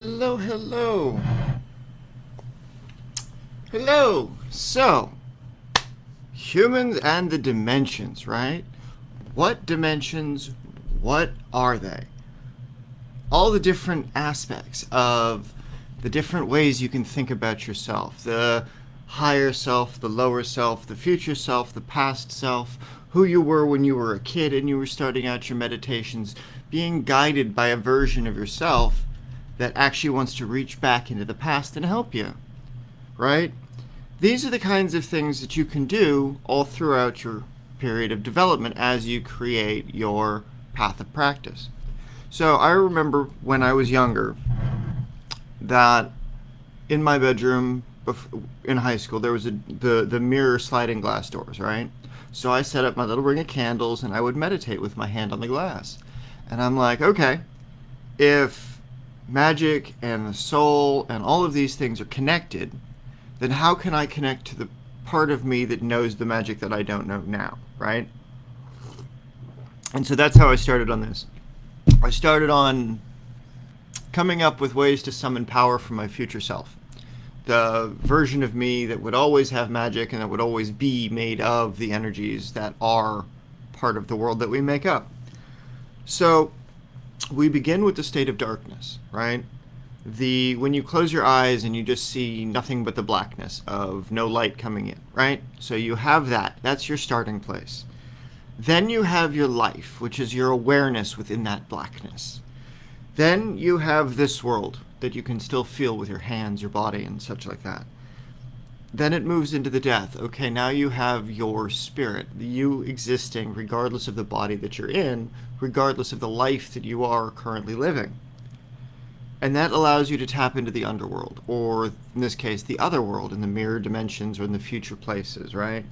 Hello, hello. Hello. So, humans and the dimensions, right? What dimensions? What are they? All the different aspects of the different ways you can think about yourself. The higher self, the lower self, the future self, the past self, who you were when you were a kid and you were starting out your meditations, being guided by a version of yourself that actually wants to reach back into the past and help you, right? These are the kinds of things that you can do all throughout your period of development as you create your path of practice. So I remember when I was younger that in my bedroom in high school there was the mirror sliding glass doors, right? So I set up my little ring of candles and I would meditate with my hand on the glass. And I'm like, okay, if magic and the soul and all of these things are connected, then how can I connect to the part of me that knows the magic that I don't know now, right? And so that's how I started on this. I started on coming up with ways to summon power from my future self. The version of me that would always have magic and that would always be made of the energies that are part of the world that we make up. So we begin with the state of darkness, right? When you close your eyes and you just see nothing but the blackness of no light coming in, right? So you have that. That's your starting place. Then you have your life, which is your awareness within that blackness. Then you have this world that you can still feel with your hands, your body, and such like that. Then it moves into the death. Okay, now you have your spirit, you existing regardless of the body that you're in, regardless of the life that you are currently living. And that allows you to tap into the underworld, or in this case, the other world, in the mirror dimensions or in the future places, right?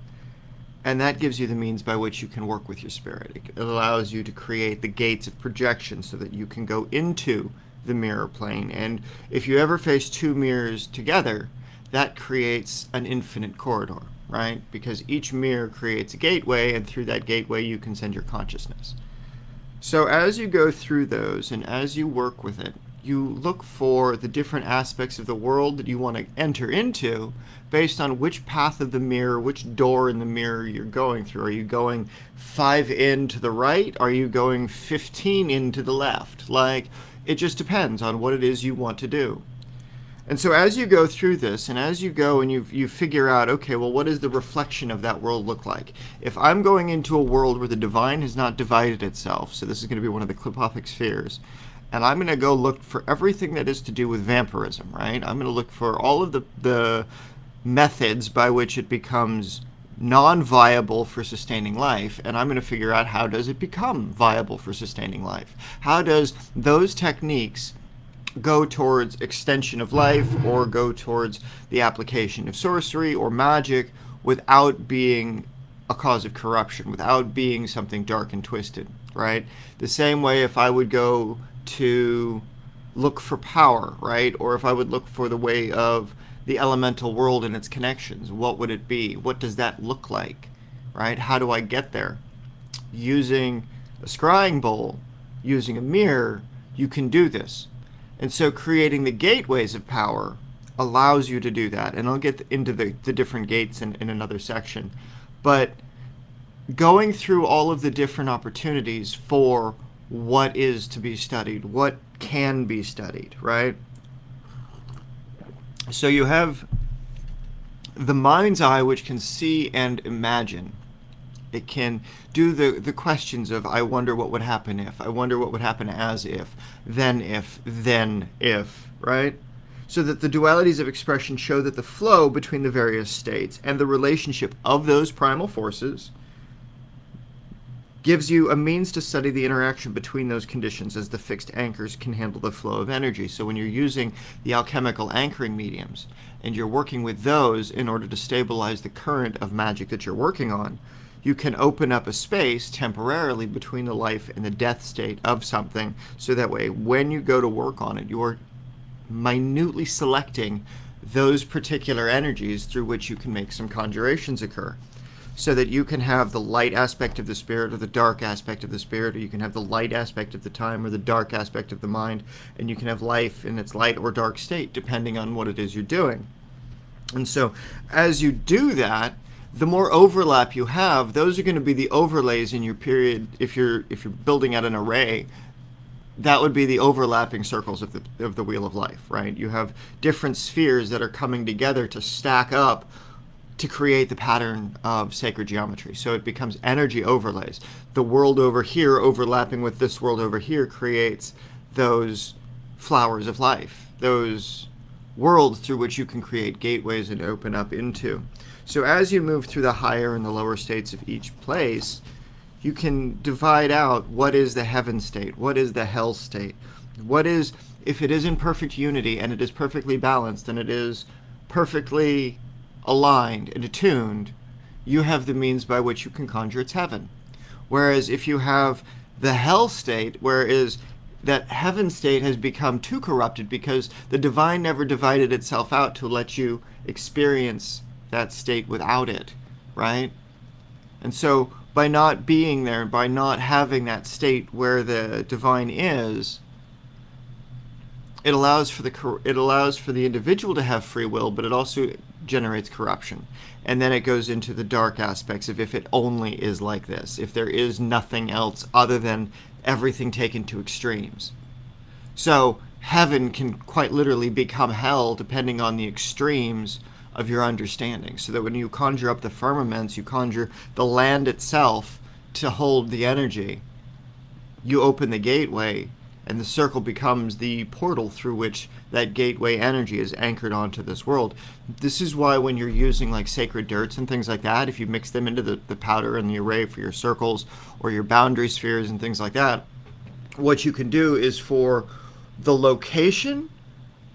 And that gives you the means by which you can work with your spirit. It allows you to create the gates of projection so that you can go into the mirror plane. And if you ever face two mirrors together, that creates an infinite corridor, right? Because each mirror creates a gateway, and through that gateway you can send your consciousness. So as you go through those and as you work with it, you look for the different aspects of the world that you want to enter into based on which path of the mirror, which door in the mirror you're going through. Are you going 5 in to the right? Are you going 15 in to the left? Like, it just depends on what it is you want to do. And so as you go through this, and as you go and you figure out, okay, well, what does the reflection of that world look like? If I'm going into a world where the divine has not divided itself, so this is going to be one of the Klipothic spheres, and I'm going to go look for everything that is to do with vampirism, right? I'm going to look for all of the methods by which it becomes non-viable for sustaining life, and I'm going to figure out how does it become viable for sustaining life? How does those techniques go towards extension of life or go towards the application of sorcery or magic without being a cause of corruption, without being something dark and twisted, right? The same way if I would go to look for power, right? Or if I would look for the way of the elemental world and its connections, what would it be? What does that look like, right? How do I get there? Using a scrying bowl, using a mirror, you can do this. And so creating the gateways of power allows you to do that. And I'll get into the different gates in another section. But going through all of the different opportunities for what is to be studied, what can be studied, right? So you have the mind's eye, which can see and imagine. It can do the questions of, I wonder what would happen if, I wonder what would happen as if, then if, right? So that the dualities of expression show that the flow between the various states and the relationship of those primal forces gives you a means to study the interaction between those conditions as the fixed anchors can handle the flow of energy. So when you're using the alchemical anchoring mediums and you're working with those in order to stabilize the current of magic that you're working on, you can open up a space temporarily between the life and the death state of something, so that way when you go to work on it, you're minutely selecting those particular energies through which you can make some conjurations occur. so that you can have the light aspect of the spirit or the dark aspect of the spirit, or you can have the light aspect of the time or the dark aspect of the mind, and you can have life in its light or dark state depending on what it is you're doing. And so as you do that, the more overlap you have, those are going to be the overlays in your period. If you're building out an array, that would be the overlapping circles of the wheel of life, right? You have different spheres that are coming together to stack up to create the pattern of sacred geometry. So it becomes energy overlays. The world over here overlapping with this world over here creates those flowers of life, those worlds through which you can create gateways and open up into. So as you move through the higher and the lower states of each place, you can divide out what is the heaven state, what is the hell state, what is, if it is in perfect unity and it is perfectly balanced and it is perfectly aligned and attuned, you have the means by which you can conjure its heaven. Whereas if you have the hell state, whereas that heaven state has become too corrupted because the divine never divided itself out to let you experience that state without it, right? And so by not being there, by not having that state where the divine is, it allows for the individual to have free will, but it also generates corruption. And then it goes into the dark aspects of if it only is like this, if there is nothing else other than everything taken to extremes. So heaven can quite literally become hell depending on the extremes of your understanding. So that when you conjure up the firmaments, you conjure the land itself to hold the energy, you open the gateway, and the circle becomes the portal through which that gateway energy is anchored onto this world. This is why when you're using like sacred dirts and things like that, if you mix them into the powder and the array for your circles or your boundary spheres and things like that, what you can do is for the location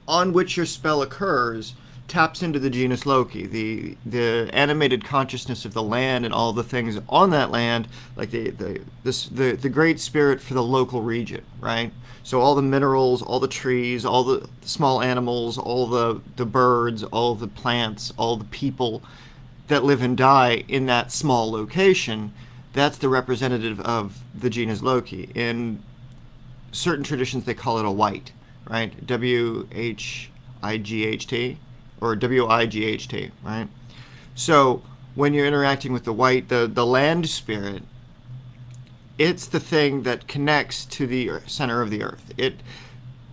on which your spell occurs, taps into the genus Loki, the animated consciousness of the land and all the things on that land, like the great spirit for the local region, right? So all the minerals, all the trees, all the small animals, all the birds, all the plants, all the people that live and die in that small location, that's the representative of the genus Loki. In certain traditions, they call it a wight, right? W-H-I-G-H-T. Or W-I-G-H-T, right? So when you're interacting with the wight, the land spirit, it's the thing that connects to the center of the earth.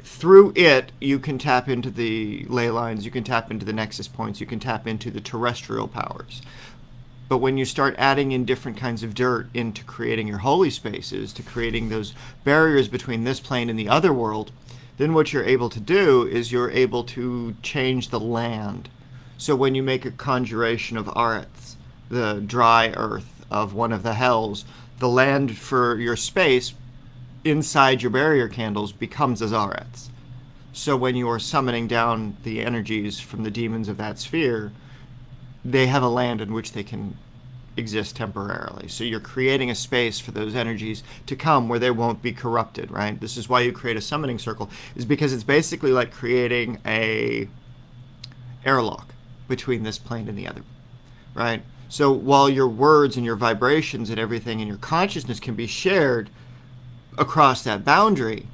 Through it, you can tap into the ley lines, you can tap into the nexus points, you can tap into the terrestrial powers. But when you start adding in different kinds of dirt into creating your holy spaces, to creating those barriers between this plane and the other world, then what you're able to do is you're able to change the land. So when you make a conjuration of Aretz, the dry earth of one of the hells, the land for your space inside your barrier candles becomes Azaretz. So when you are summoning down the energies from the demons of that sphere, they have a land in which they can exist temporarily. So you're creating a space for those energies to come where they won't be corrupted, right? This is why you create a summoning circle, is because it's basically like creating a airlock between this plane and the other, right? So while your words and your vibrations and everything and your consciousness can be shared across that boundary,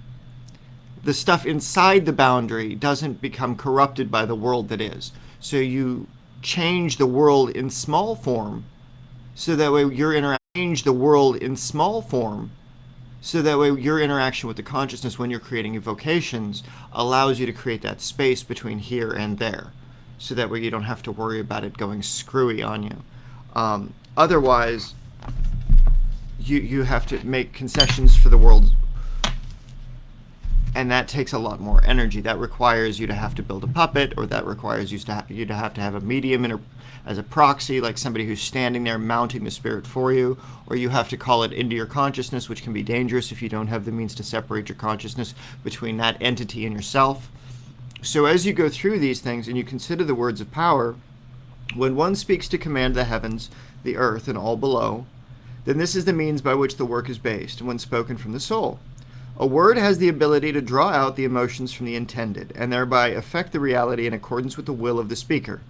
the stuff inside the boundary doesn't become corrupted by the world that is. So you change the world in small form so that way change the world in small form so that way your interaction with the consciousness when you're creating evocations allows you to create that space between here and there, so that way you don't have to worry about it going screwy on you. Otherwise, you have to make concessions for the world, and that takes a lot more energy. That requires you to have to build a puppet, or that requires you to have a medium as a proxy, like somebody who's standing there mounting the spirit for you, or you have to call it into your consciousness, which can be dangerous if you don't have the means to separate your consciousness between that entity and yourself. So as you go through these things and you consider the words of power, when one speaks to command the heavens, the earth, and all below, then this is the means by which the work is based, when spoken from the soul. A word has the ability to draw out the emotions from the intended, and thereby affect the reality in accordance with the will of the speaker.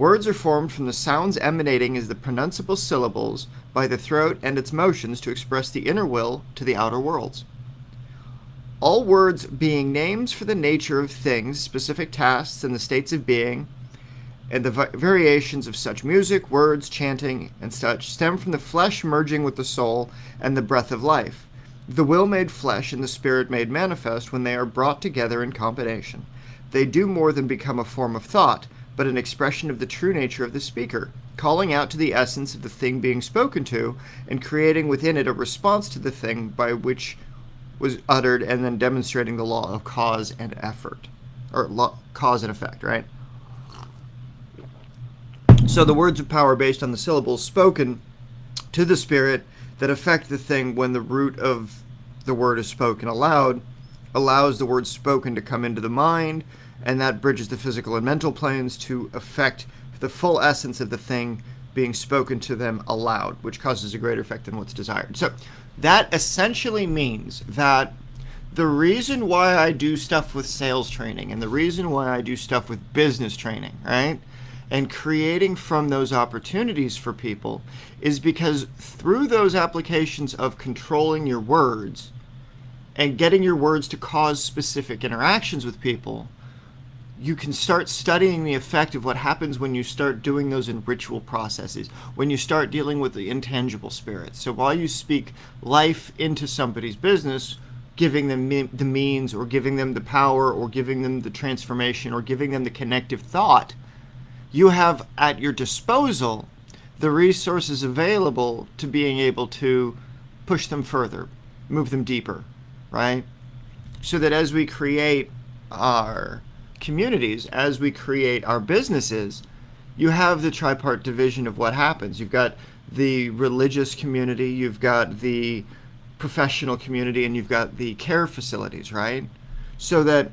Words are formed from the sounds emanating as the pronunciable syllables by the throat and its motions to express the inner will to the outer worlds. All words being names for the nature of things, specific tasks, and the states of being, and the variations of such music, words, chanting, and such stem from the flesh merging with the soul and the breath of life, the will made flesh and the spirit made manifest when they are brought together in combination. They do more than become a form of thought, but an expression of the true nature of the speaker, calling out to the essence of the thing being spoken to and creating within it a response to the thing by which was uttered, and then demonstrating the law of cause and effort, or cause and effect, right? So the words of power based on the syllables spoken to the spirit that affect the thing when the root of the word is spoken aloud allows the word spoken to come into the mind, and that bridges the physical and mental planes to affect the full essence of the thing being spoken to them aloud, which causes a greater effect than what's desired. So that essentially means that the reason why I do stuff with sales training and the reason why I do stuff with business training, right, and creating from those opportunities for people is because through those applications of controlling your words and getting your words to cause specific interactions with people, you can start studying the effect of what happens when you start doing those in ritual processes, when you start dealing with the intangible spirits. So while you speak life into somebody's business, giving them the means or giving them the power or giving them the transformation or giving them the connective thought, you have at your disposal the resources available to being able to push them further, move them deeper, right? So that as we create our communities, as we create our businesses, you have the tripart division of what happens. You've got the religious community, you've got the professional community, and you've got the care facilities, right? So that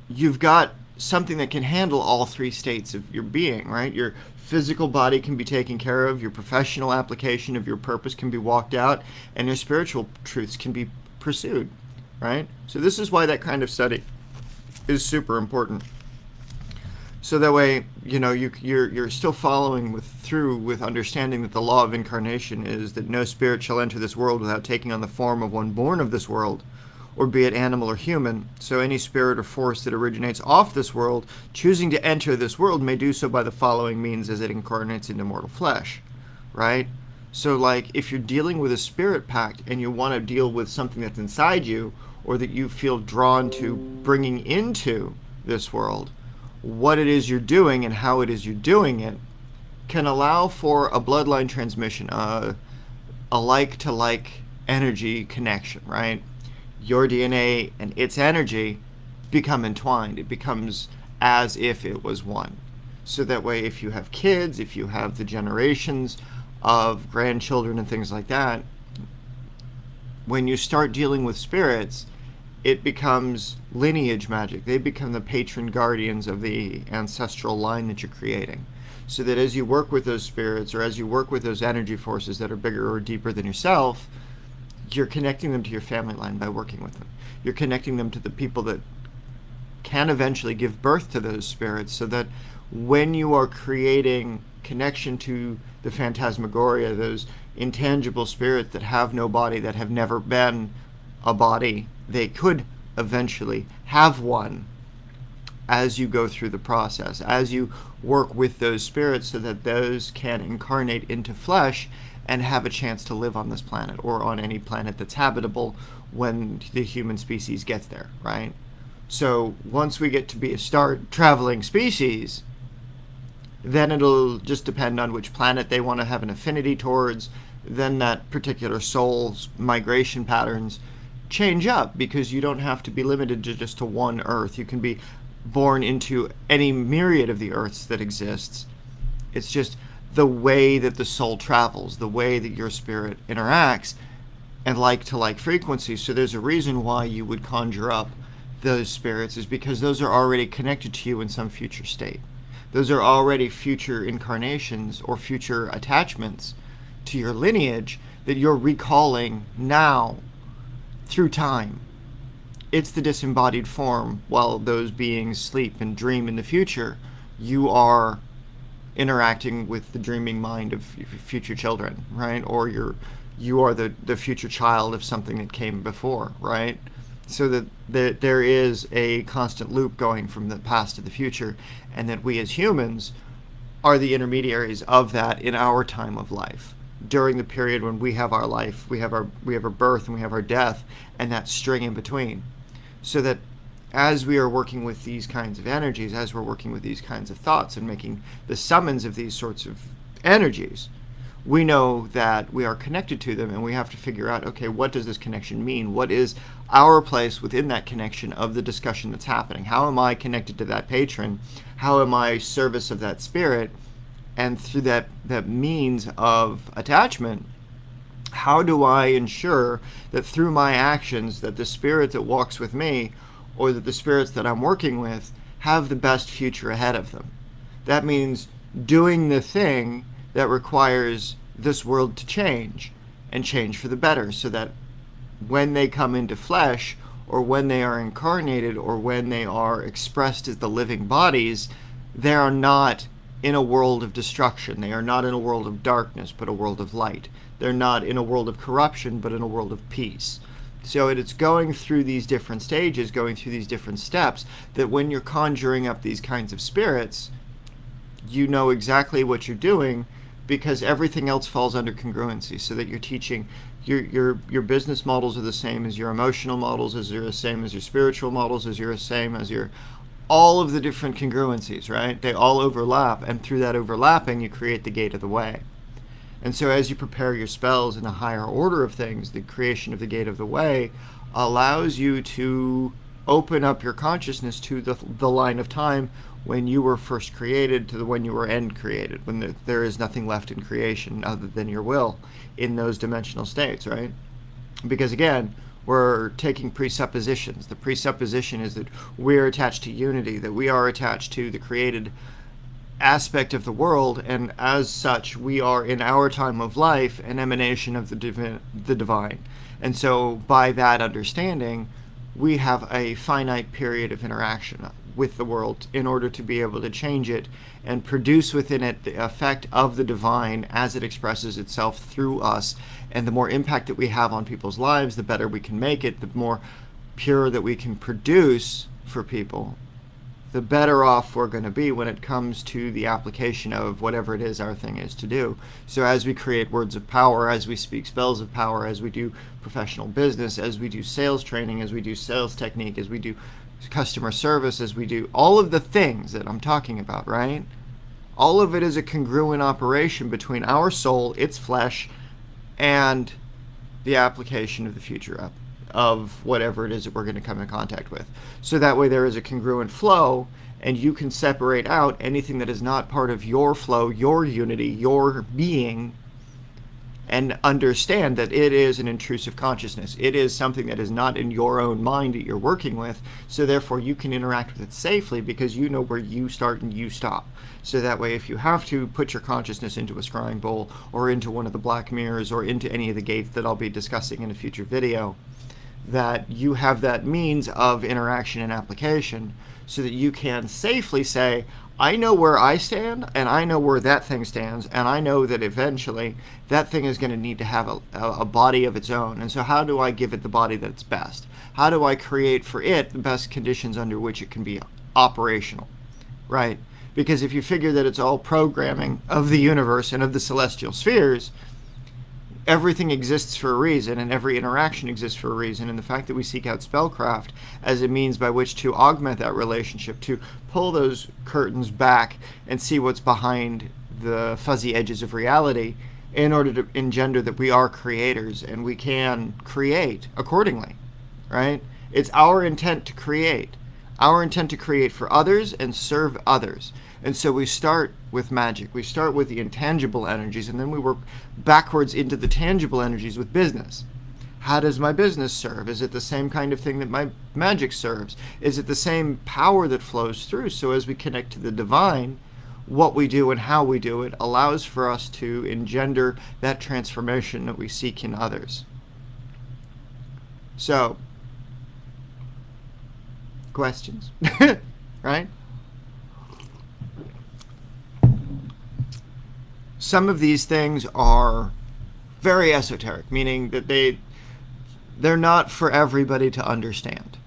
you've got something that can handle all three states of your being, right? Your physical body can be taken care of, your professional application of your purpose can be walked out, and your spiritual truths can be pursued, right? So this is why that kind of study is super important. So that way, you know, you're still following through with understanding that the law of incarnation is that no spirit shall enter this world without taking on the form of one born of this world, or be it animal or human. So any spirit or force that originates off this world, choosing to enter this world, may do so by the following means as it incarnates into mortal flesh, right? So like if you're dealing with a spirit pact and you want to deal with something that's inside you, or that you feel drawn to bringing into this world, what it is you're doing and how it is you're doing it can allow for a bloodline transmission, a like-to-like energy connection, right? Your DNA and its energy become entwined. It becomes as if it was one. So that way, if you have kids, if you have the generations of grandchildren and things like that, when you start dealing with spirits, it becomes lineage magic. They become the patron guardians of the ancestral line that you're creating. So that as you work with those spirits, or as you work with those energy forces that are bigger or deeper than yourself, you're connecting them to your family line by working with them. You're connecting them to the people that can eventually give birth to those spirits, so that when you are creating connection to the phantasmagoria, those intangible spirits that have no body, that have never been a body, they could eventually have one as you go through the process, as you work with those spirits, so that those can incarnate into flesh and have a chance to live on this planet, or on any planet that's habitable when the human species gets there, right? So once we get to be a traveling species, then it'll just depend on which planet they want to have an affinity towards. Then that particular soul's migration patterns change up, because you don't have to be limited to just to one Earth. You can be born into any myriad of the Earths that exists. It's just the way that the soul travels, the way that your spirit interacts, and like-to-like frequencies. So there's a reason why you would conjure up those spirits, is because those are already connected to you in some future state. Those are already future incarnations or future attachments to your lineage that you're recalling now through time. It's the disembodied form while those beings sleep and dream in the future you are interacting with the dreaming mind of future children, right? Or you are the future child of something that came before, right? So that there is a constant loop going from the past to the future, and that we as humans are the intermediaries of that in our time of life. During the period when we have our life, we have our birth and we have our death, and that string in between. So that as we are working with these kinds of energies, as we're working with these kinds of thoughts and making the summons of these sorts of energies, we know that we are connected to them, and we have to figure out, okay, what does this connection mean? What is our place within that connection of the discussion that's happening? How am I connected to that patron? How am I service of that spirit? And through that means of attachment, how do I ensure that through my actions that the spirit that walks with me, or that the spirits that I'm working with, have the best future ahead of them? That means doing the thing that requires this world to change, and change for the better, so that when they come into flesh, or when they are incarnated, or when they are expressed as the living bodies, they are not in a world of destruction. They are not in a world of darkness, but a world of light. They're not in a world of corruption, but in a world of peace. So it's going through these different stages, going through these different steps, that when you're conjuring up these kinds of spirits, you know exactly what you're doing, because everything else falls under congruency. So that you're teaching your business models are the same as your emotional models, as you're the same as your spiritual models, as you're the same as your all of the different congruencies, right? They all overlap, and through that overlapping, you create the gate of the way. And so as you prepare your spells in a higher order of things, the creation of the gate of the way allows you to open up your consciousness to the line of time when you were first created to the when you were end created, when there is nothing left in creation other than your will in those dimensional states, right? Because again, we're taking presuppositions. The presupposition is that we're attached to unity, that we are attached to the created aspect of the world, and as such, we are in our time of life an emanation of the divine. And so, by that understanding, we have a finite period of interaction with the world in order to be able to change it and produce within it the effect of the divine as it expresses itself through us. And the more impact that we have on people's lives, the better we can make it, the more pure that we can produce for people, the better off we're going to be when it comes to the application of whatever it is our thing is to do. So as we create words of power, as we speak spells of power, as we do professional business, as we do sales training, as we do sales technique, as we do customer service, as we do all of the things that I'm talking about, right? All of it is a congruent operation between our soul, its flesh, and the application of the future of whatever it is that we're going to come in contact with. So that way there is a congruent flow, and you can separate out anything that is not part of your flow, your unity, your being, and understand that it is an intrusive consciousness. It is something that is not in your own mind that you're working with, so therefore you can interact with it safely because you know where you start and you stop. So that way, if you have to put your consciousness into a scrying bowl or into one of the black mirrors or into any of the gates that I'll be discussing in a future video, that you have that means of interaction and application so that you can safely say, I know where I stand, and I know where that thing stands, and I know that eventually that thing is going to need to have a body of its own. And so how do I give it the body that's best? How do I create for it the best conditions under which it can be operational, right? Because if you figure that it's all programming of the universe and of the celestial spheres, everything exists for a reason, and every interaction exists for a reason. And the fact that we seek out spellcraft as a means by which to augment that relationship, to pull those curtains back and see what's behind the fuzzy edges of reality, in order to engender that we are creators and we can create accordingly, right? It's our intent to create. Our intent to create for others and serve others. And so we start with magic. We start with the intangible energies, and then we work backwards into the tangible energies with business. How does my business serve? Is it the same kind of thing that my magic serves? Is it the same power that flows through? So as we connect to the divine, what we do and how we do it allows for us to engender that transformation that we seek in others. So, questions, right? some of these things are very esoteric, meaning that they're not for everybody to understand.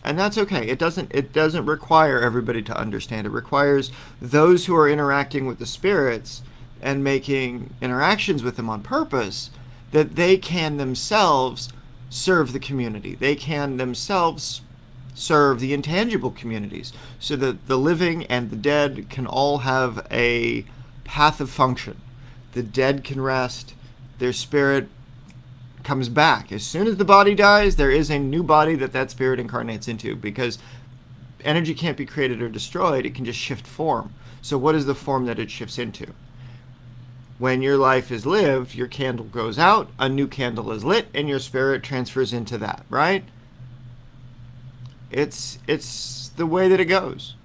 And that's okay. It doesn't require everybody to understand. It requires those who are interacting with the spirits and making interactions with them on purpose, that they can themselves serve the community. They can themselves serve the intangible communities, so that the living and the dead can all have a path of function. The dead can rest, their spirit comes back. As soon as the body dies, there is a new body that spirit incarnates into, because energy can't be created or destroyed. It can just shift form. So what is the form that it shifts into? When your life is lived, your candle goes out, a new candle is lit, and your spirit transfers into that, right? It's the way that it goes.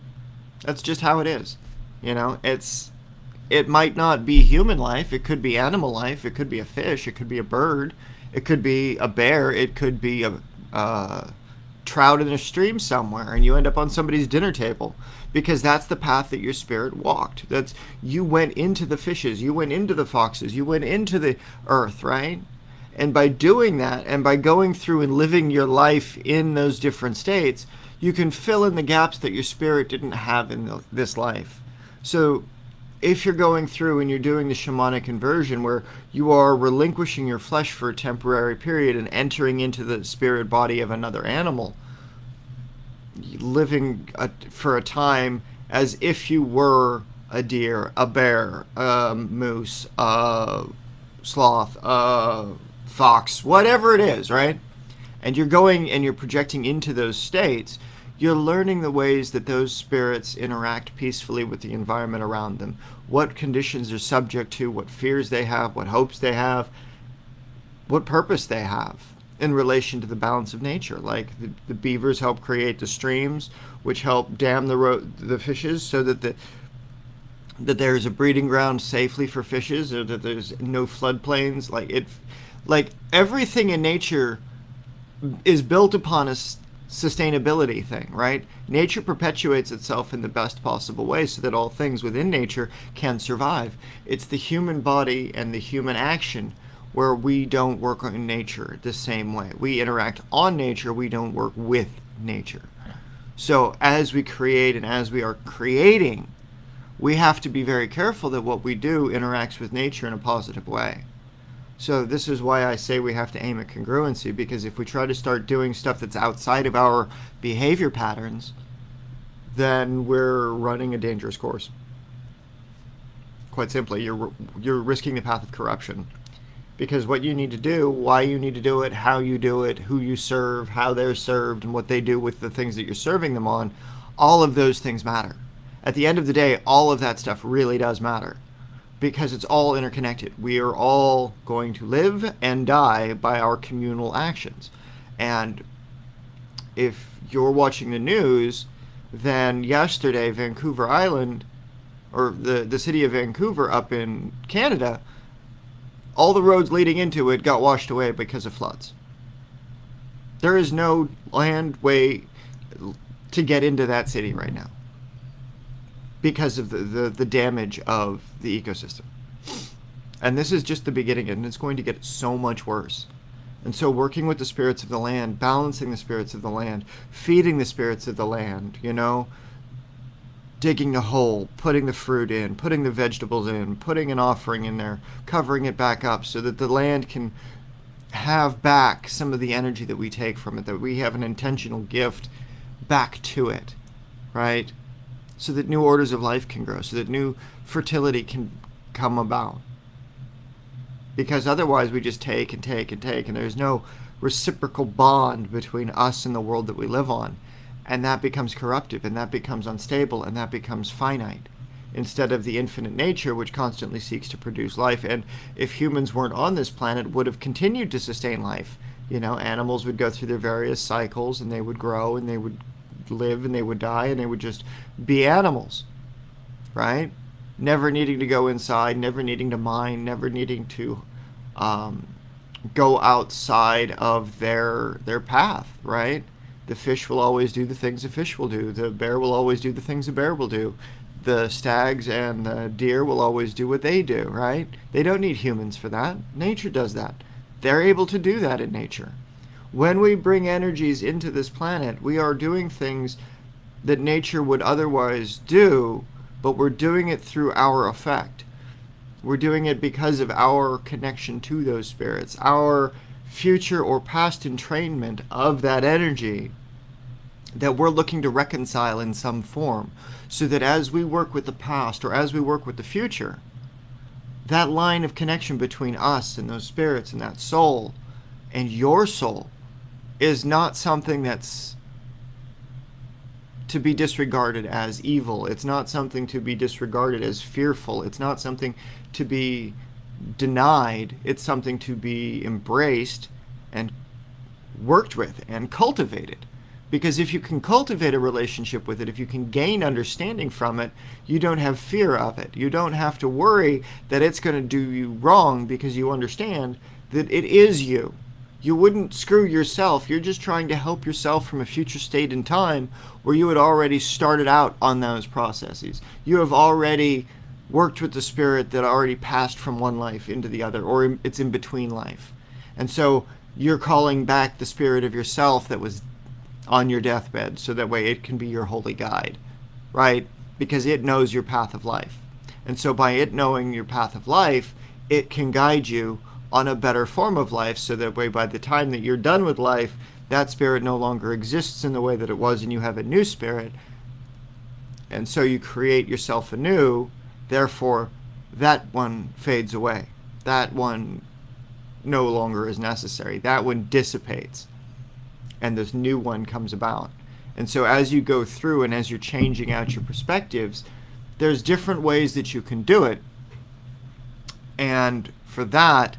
That's just how it is. It might not be human life. It could be animal life. It could be a fish. It could be a bird. It could be a bear. It could be a trout in a stream somewhere, and you end up on somebody's dinner table, because that's the path that your spirit walked. You went into the fishes. You went into the foxes. You went into the earth, right? And by doing that, and by going through and living your life in those different states, you can fill in the gaps that your spirit didn't have in this life. So if you're going through and you're doing the shamanic inversion, where you are relinquishing your flesh for a temporary period and entering into the spirit body of another animal, living for a time as if you were a deer, a bear, a moose, a sloth, a fox, whatever it is, right? And you're going and you're projecting into those states, you're learning the ways that those spirits interact peacefully with the environment around them, what conditions they're subject to, what fears they have, what hopes they have, what purpose they have in relation to the balance of nature. Like the beavers help create the streams, which help dam the fishes, so that there's a breeding ground safely for fishes, or that there's no floodplains. Like everything in nature is built upon a sustainability thing, right? Nature perpetuates itself in the best possible way, so that all things within nature can survive. It's the human body and the human action where we don't work on nature the same way. We interact on nature, we don't work with nature. So as we create and as we are creating, we have to be very careful that what we do interacts with nature in a positive way. So this is why I say we have to aim at congruency, because if we try to start doing stuff that's outside of our behavior patterns, then we're running a dangerous course. Quite simply, you're risking the path of corruption. Because what you need to do, why you need to do it, how you do it, who you serve, how they're served, and what they do with the things that you're serving them on, all of those things matter. At the end of the day, all of that stuff really does matter, because it's all interconnected. We are all going to live and die by our communal actions. And if you're watching the news, then yesterday, Vancouver Island, or the city of Vancouver up in Canada, all the roads leading into it got washed away because of floods. There is no land way to get into that city right now, because of the damage of the ecosystem. And this is just the beginning, and it's going to get so much worse. And so working with the spirits of the land, balancing the spirits of the land, feeding the spirits of the land, digging the hole, putting the fruit in, putting the vegetables in, putting an offering in there, covering it back up, so that the land can have back some of the energy that we take from it, that we have an intentional gift back to it, right? So that new orders of life can grow, so that new fertility can come about. Because otherwise we just take and take and take, and there's no reciprocal bond between us and the world that we live on. And that becomes corruptive, and that becomes unstable, and that becomes finite, instead of the infinite nature, which constantly seeks to produce life. And if humans weren't on this planet, would have continued to sustain life. Animals would go through their various cycles, and they would grow, and they would live, and they would die, and they would just be animals, right? Never needing to go inside, never needing to mine, never needing to go outside of their path, right? The fish will always do the things a fish will do. The bear will always do the things a bear will do. The stags and the deer will always do what they do, right? They don't need humans for that. Nature does that. They're able to do that in nature. When we bring energies into this planet, we are doing things that nature would otherwise do, but we're doing it through our effect. We're doing it because of our connection to those spirits, our future or past entrainment of that energy that we're looking to reconcile in some form, so that as we work with the past or as we work with the future, that line of connection between us and those spirits and that soul and your soul is not something that's to be disregarded as evil. It's not something to be disregarded as fearful. It's not something to be denied. It's something to be embraced and worked with and cultivated. Because if you can cultivate a relationship with it, if you can gain understanding from it, you don't have fear of it. You don't have to worry that it's going to do you wrong, because you understand that it is you. You wouldn't screw yourself. You're just trying to help yourself from a future state in time where you had already started out on those processes. You have already worked with the spirit that already passed from one life into the other, or it's in between life. And so you're calling back the spirit of yourself that was on your deathbed, so that way it can be your holy guide, right? Because it knows your path of life. And so by it knowing your path of life, it can guide you on a better form of life, so that way by the time that you're done with life, that spirit no longer exists in the way that it was, and you have a new spirit. And so you create yourself anew. Therefore, that one fades away. That one no longer is necessary. That one dissipates, and this new one comes about. And so as you go through and as you're changing out your perspectives, there's different ways that you can do it. And for that,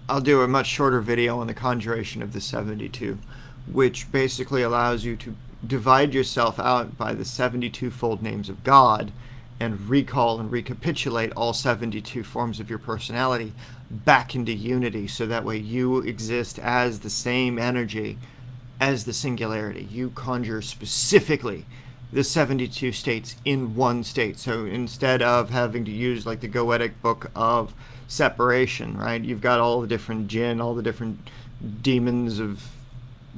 I'll do a much shorter video on the conjuration of the 72, which basically allows you to divide yourself out by the 72-fold names of God and recall and recapitulate all 72 forms of your personality back into unity, so that way you exist as the same energy as the singularity. You conjure specifically the 72 states in one state. So instead of having to use like the Goetic book of separation, right? You've got all the different jinn, all the different demons of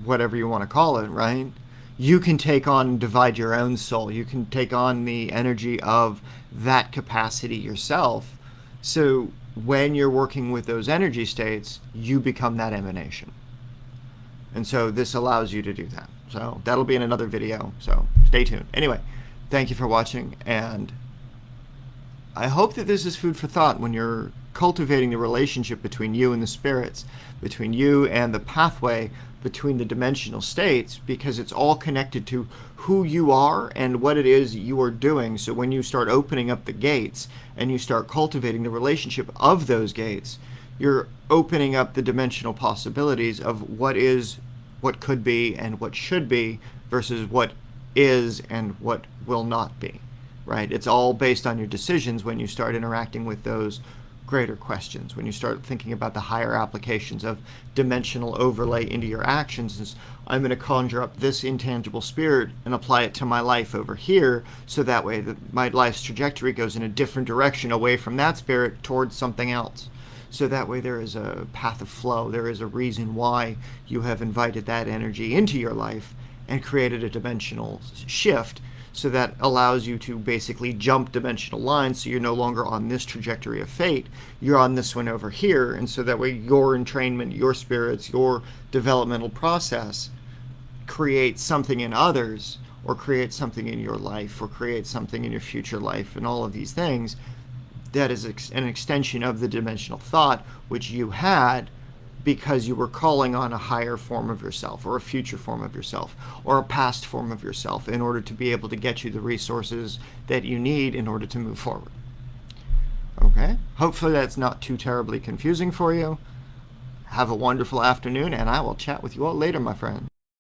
whatever you want to call it, right? You can take on and divide your own soul. You can take on the energy of that capacity yourself. So when you're working with those energy states, you become that emanation. And so this allows you to do that. So that'll be in another video, so stay tuned. Anyway, thank you for watching, and I hope that this is food for thought when you're cultivating the relationship between you and the spirits, between you and the pathway between the dimensional states, because it's all connected to who you are and what it is you are doing. So when you start opening up the gates and you start cultivating the relationship of those gates, you're opening up the dimensional possibilities of what is, what could be, and what should be, versus what is and what will not be, right? It's all based on your decisions when you start interacting with those greater questions, when you start thinking about the higher applications of dimensional overlay into your actions. Is I'm going to conjure up this intangible spirit and apply it to my life over here, so that way that my life's trajectory goes in a different direction away from that spirit towards something else. So that way there is a path of flow, there is a reason why you have invited that energy into your life and created a dimensional shift, so that allows you to basically jump dimensional lines, so you're no longer on this trajectory of fate, you're on this one over here. And so that way your entrainment, your spirits, your developmental process creates something in others, or creates something in your life, or creates something in your future life, and all of these things. That is an extension of the dimensional thought which you had, because you were calling on a higher form of yourself, or a future form of yourself, or a past form of yourself, in order to be able to get you the resources that you need in order to move forward. Okay? Hopefully that's not too terribly confusing for you. Have a wonderful afternoon, and I will chat with you all later, my friend.